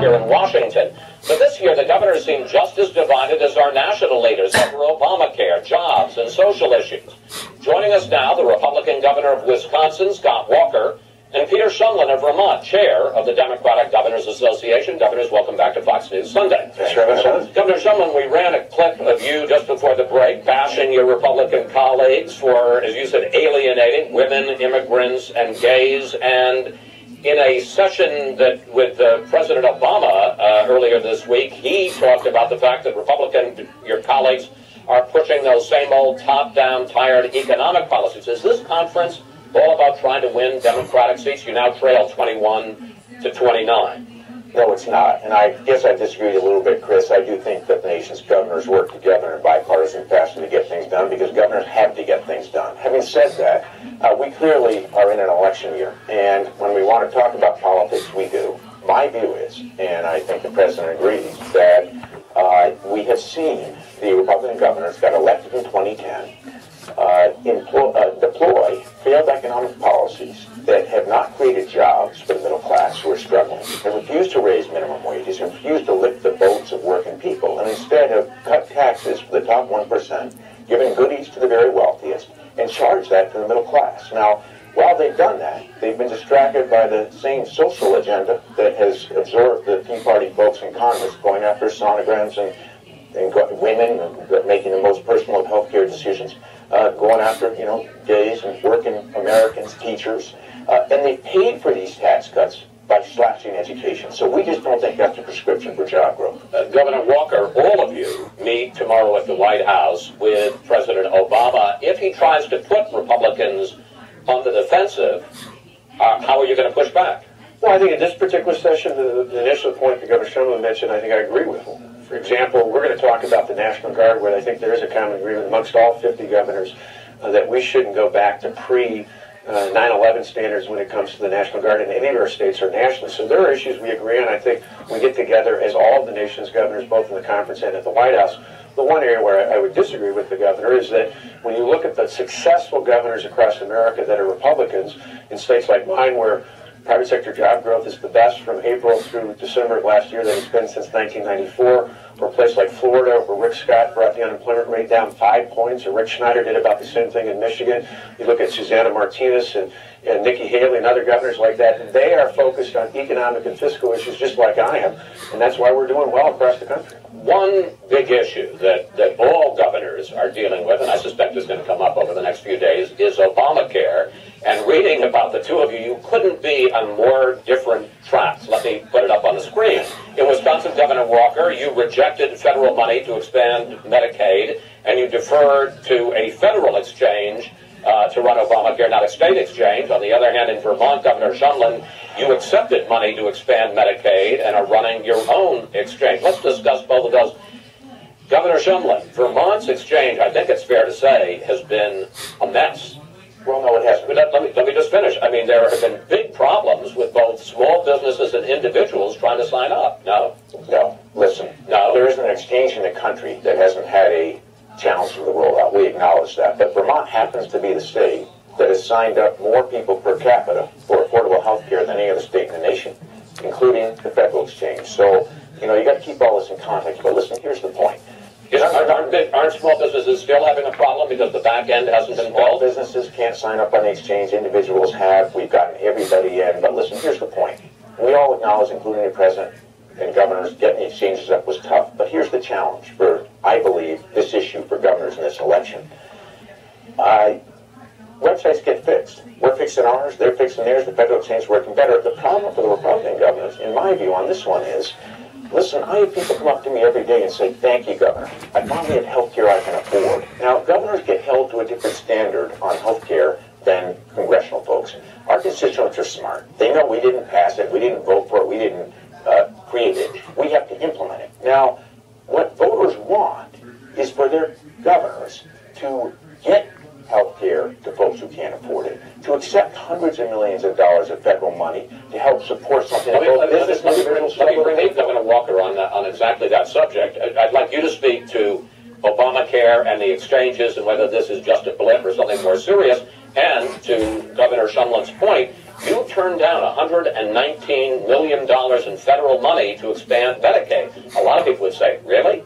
here in Washington. But this year, the governors seem just as divided as our national leaders over Obamacare, jobs, and social issues. Joining us now, the Republican governor of Wisconsin, Scott Walker, and Peter Shumlin of Vermont, chair of the Democratic Governors Association. Governors, welcome back to Fox News Sunday. Thanks very much. Governor Shumlin, we ran a clip of you just before the break bashing your Republican colleagues for, as you said, alienating women, immigrants, and gays. And in a session that with President Obama earlier this week, he talked about the fact that your colleagues, are pushing those same old top-down, tired economic policies. Is this conference all about trying to win Democratic seats? You now trail 21 to 29. No, it's not. And I guess I disagree a little bit, Chris. I do think that the nation's governors work together in a bipartisan fashion to get things done because governors have to get things done. Having said that, we clearly are in an election year. And when we want to talk about politics, we do. My view is, and I think the president agrees, that we have seen the Republican governors got elected in 2010 deploy failed economic policies that have not created jobs for the middle class who are struggling. They refuse to raise minimum wages, and refuse to lift the boats of working people, and instead have cut taxes for the top 1%, giving goodies to the very wealthiest, and charge that to the middle class. Now, while they've done that, they've been distracted by the same social agenda that has absorbed the Tea Party folks in Congress, going after sonograms and women, and making the most personal of healthcare decisions, going after, gays and working Americans, teachers, and they paid for these tax cuts by slashing education. So we just don't think that's a prescription for job growth. Governor Walker, all of you meet tomorrow at the White House with President Obama. If he tries to put Republicans on the defensive, how are you going to push back? Well, I think in this particular session, the initial point that Governor Shumlin mentioned, I think I agree with him. For example, we're going to talk about the National Guard, where I think there is a common agreement amongst all 50 governors that we shouldn't go back to pre-9/11 standards when it comes to the National Guard in any of our states or nationally. So there are issues we agree on. I think we get together as all of the nation's governors, both in the conference and at the White House. The one area where I would disagree with the governor is that when you look at the successful governors across America that are Republicans, in states like mine where private sector job growth is the best from April through December of last year that it's been since 1994, or a place like Florida where Rick Scott brought the unemployment rate down 5 points, or Rick Schneider did about the same thing in Michigan. You look at Susanna Martinez and Nikki Haley and other governors like that, and they are focused on economic and fiscal issues just like I am, and that's why we're doing well across the country. One big issue that all governors are dealing with, and I suspect is going to come up over the next few days, is Obamacare. And reading about the two of you, you couldn't be on more different tracks. Let me put it up on the screen. In Wisconsin, Governor Walker, you rejected federal money to expand Medicaid, and you deferred to a federal exchange to run Obamacare, not a state exchange. On the other hand, in Vermont, Governor Shumlin, you accepted money to expand Medicaid and are running your own exchange. Let's discuss both of those. Governor Shumlin, Vermont's exchange, I think it's fair to say, has been a mess. Well, no, it hasn't. But let me just finish. I mean, there have been big problems with both small businesses and individuals trying to sign up. No? No. Listen. No? There isn't an exchange in the country that hasn't had a challenge for the rollout. We acknowledge that. But Vermont happens to be the state that has signed up more people per capita for affordable health care than any other state in the nation, including the federal exchange. So, you got to keep all this in context. But listen, here's the point. Aren't small businesses still having a problem because the back end hasn't been built? built? Businesses can't sign up on the exchange. Individuals have. We've gotten everybody in. But listen, here's the point. We all acknowledge, including the president and governors, getting the exchanges up was tough. But here's the challenge for, I believe, this issue for governors in this election. Websites get fixed. We're fixing ours. They're fixing theirs. The federal exchange is working better. The problem for the Republican governors, in my view, on this one is, listen, I have people come up to me every day and say, thank you, Governor. I finally have health care I can afford. Now, governors get held to a different standard on health care than congressional folks. Our constituents are smart. They know we didn't pass it, we didn't vote for it, we didn't create it. We have to implement it. Now, what voters want is for their governors to get health care to folks who can't afford it, to accept hundreds of millions of dollars of federal money to help support something. Let me bring Governor Walker on exactly that subject. I'd like you to speak to Obamacare and the exchanges and whether this is just a blip or something more serious. And to Governor Shumlin's point, you turned down $119 million in federal money to expand Medicaid. A lot of people would say, really?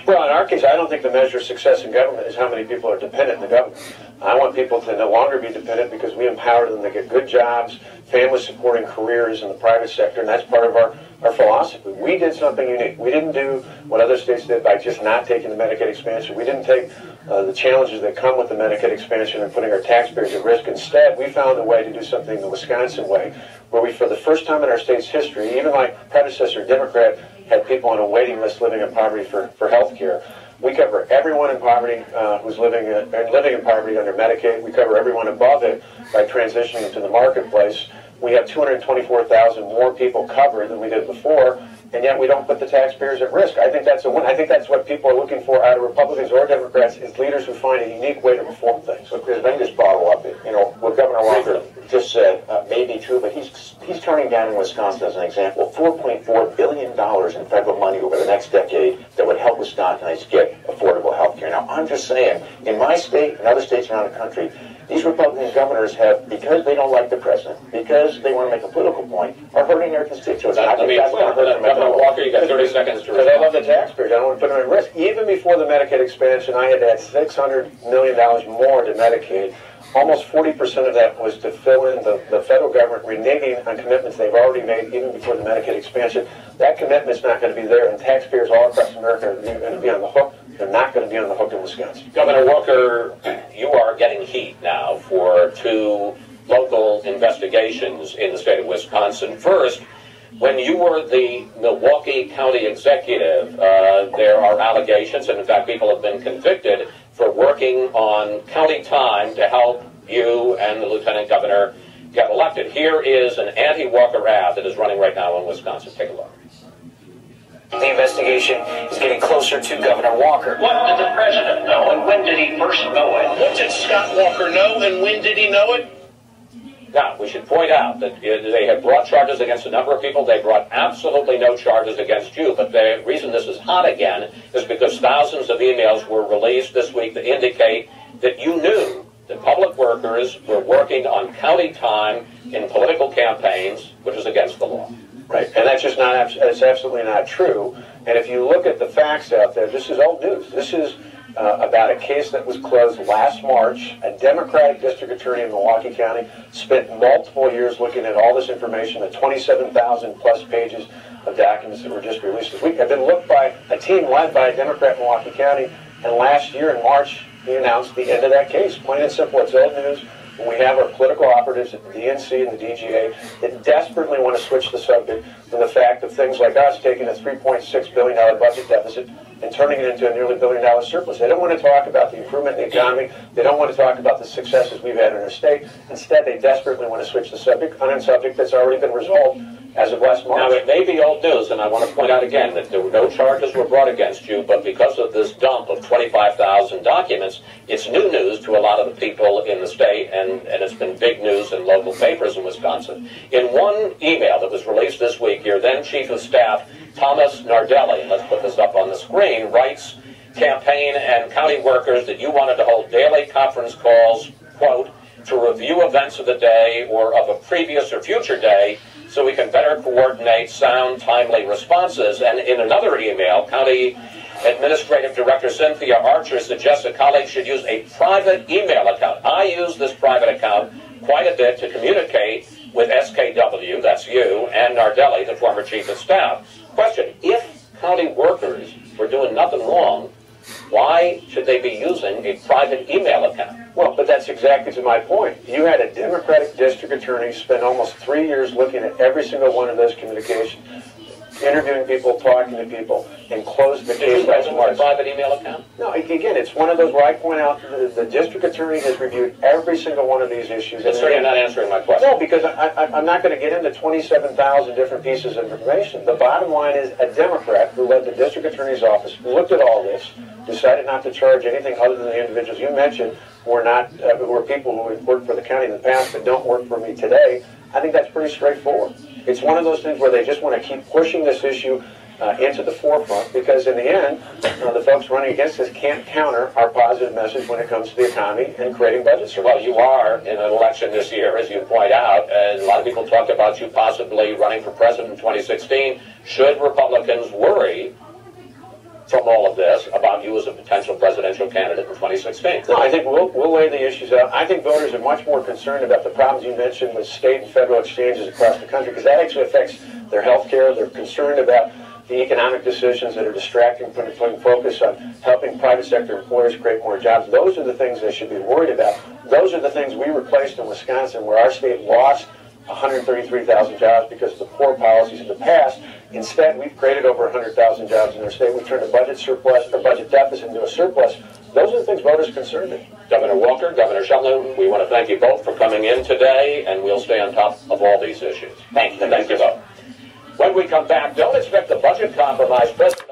Well, in our case, I don't think the measure of success in government is how many people are dependent in the government. I want people to no longer be dependent because we empower them to get good jobs, family-supporting careers in the private sector, and that's part of our philosophy. We did something unique. We didn't do what other states did by just not taking the Medicaid expansion. We didn't take the challenges that come with the Medicaid expansion and putting our taxpayers at risk. Instead, we found a way to do something the Wisconsin way, where we, for the first time in our state's history, even my predecessor, Democrat, had people on a waiting list living in poverty for health care. We cover everyone in poverty who's living in poverty under Medicaid. We cover everyone above it by transitioning into the marketplace. We have 224,000 more people covered than we did before, and yet we don't put the taxpayers at risk. I think that's a win. I think that's what people are looking for out of Republicans or Democrats, is leaders who find a unique way to reform things. So, Chris, let me just follow up. What Governor Walker just said may be true, but he's turning down in Wisconsin, as an example, $4.4 billion in federal money over the next decade that would help Wisconsinites get affordable health care. Now, I'm just saying, in my state and other states around the country, these Republican governors have, because they don't like the president, because they want to make a political point, are hurting their constituents. I think that's going to hurt them. Governor Walker, you got 30 seconds to respond. Because I love the taxpayers. I don't want to put them at risk. Even before the Medicaid expansion, I had to add $600 million more to Medicaid. Almost 40% of that was to fill in the federal government reneging on commitments they've already made even before the Medicaid expansion. That commitment's not going to be there, and taxpayers all across America are going to be on the hook. They're not going to be on the hook in Wisconsin. Governor Walker, you are getting heat now for two local investigations in the state of Wisconsin. First, when you were the Milwaukee County executive, there are allegations, and in fact people have been convicted for working on county time to help you and the lieutenant governor get elected. Here is an anti-Walker ad that is running right now in Wisconsin. Take a look. The investigation is getting closer to Governor Walker. What did the president know, and when did he first know it? What did Scott Walker know, and when did he know it? Now, we should point out that they have brought charges against a number of people. They brought absolutely no charges against you. But the reason this is hot again is because thousands of emails were released this week that indicate that you knew that public workers were working on county time in political campaigns, which is against the law. Right, and that's just that's absolutely not true. And if you look at the facts out there, this is old news. This is about a case that was closed last March. A Democratic district attorney in Milwaukee County spent multiple years looking at all this information, the 27,000 plus pages of documents that were just released this week, have been looked by a team led by a Democrat in Milwaukee County. And last year in March, he announced the end of that case. Plain and simple, it's old news. We have our political operatives at the DNC and the DGA that desperately want to switch the subject from the fact of things like us taking a $3.6 billion budget deficit and turning it into a nearly $1 billion surplus. They don't want to talk about the improvement in the economy. They don't want to talk about the successes we've had in our state. Instead, they desperately want to switch the subject on a subject that's already been resolved as of last March. Now, it may be old news, and I want to point out again that there were no charges were brought against you, but because of this dump of 25,000 documents, it's new news to a lot of the people in the state, and it's been big news in local papers in Wisconsin. In one email that was released this week, your then Chief of Staff, Thomas Nardelli, and let's put this up on the screen, writes campaign and county workers that you wanted to hold daily conference calls, quote, to review events of the day or of a previous or future day so we can better coordinate sound, timely responses. And in another email, County Administrative Director Cynthia Archer suggests that colleagues should use a private email account. I use this private account quite a bit to communicate with SKW, that's you, and Nardelli, the former Chief of Staff. Question, if county workers were doing nothing wrong, why should they be using a private email account? Well, but that's exactly to my point. You had a Democratic district attorney spend almost 3 years looking at every single one of those communications, interviewing people, talking to people, and closed the case last March. A private email account? No, again, it's one of those where I point out the district attorney has reviewed every single one of these issues. Sir, you're not answering my question. No, because I'm not going to get into 27,000 different pieces of information. The bottom line is a Democrat who led the district attorney's office, looked at all this, decided not to charge anything other than the individuals you mentioned who are people who have worked for the county in the past but don't work for me today. I think that's pretty straightforward. It's one of those things where they just want to keep pushing this issue into the forefront, because in the end, the folks running against us can't counter our positive message when it comes to the economy and creating budget surplus. Well, you are in an election this year, as you point out, and a lot of people talked about you possibly running for president in 2016. Should Republicans worry from all of this about you as a potential presidential candidate in 2016? No, I think we'll lay the issues out. I think voters are much more concerned about the problems you mentioned with state and federal exchanges across the country, because that actually affects their health care. They're concerned about the economic decisions that are distracting, putting focus on helping private sector employers create more jobs. Those are the things they should be worried about. Those are the things we replaced in Wisconsin, where our state lost 133,000 jobs because of the poor policies of the past. Instead, we've created over 100,000 jobs in our state. We've turned a budget surplus or budget deficit into a surplus. Those are the things voters are concerned with. Governor Walker, Governor Shumlin, we want to thank you both for coming in today, and we'll stay on top of all these issues. Thank you. Thank you both. When we come back, don't expect the budget compromise. President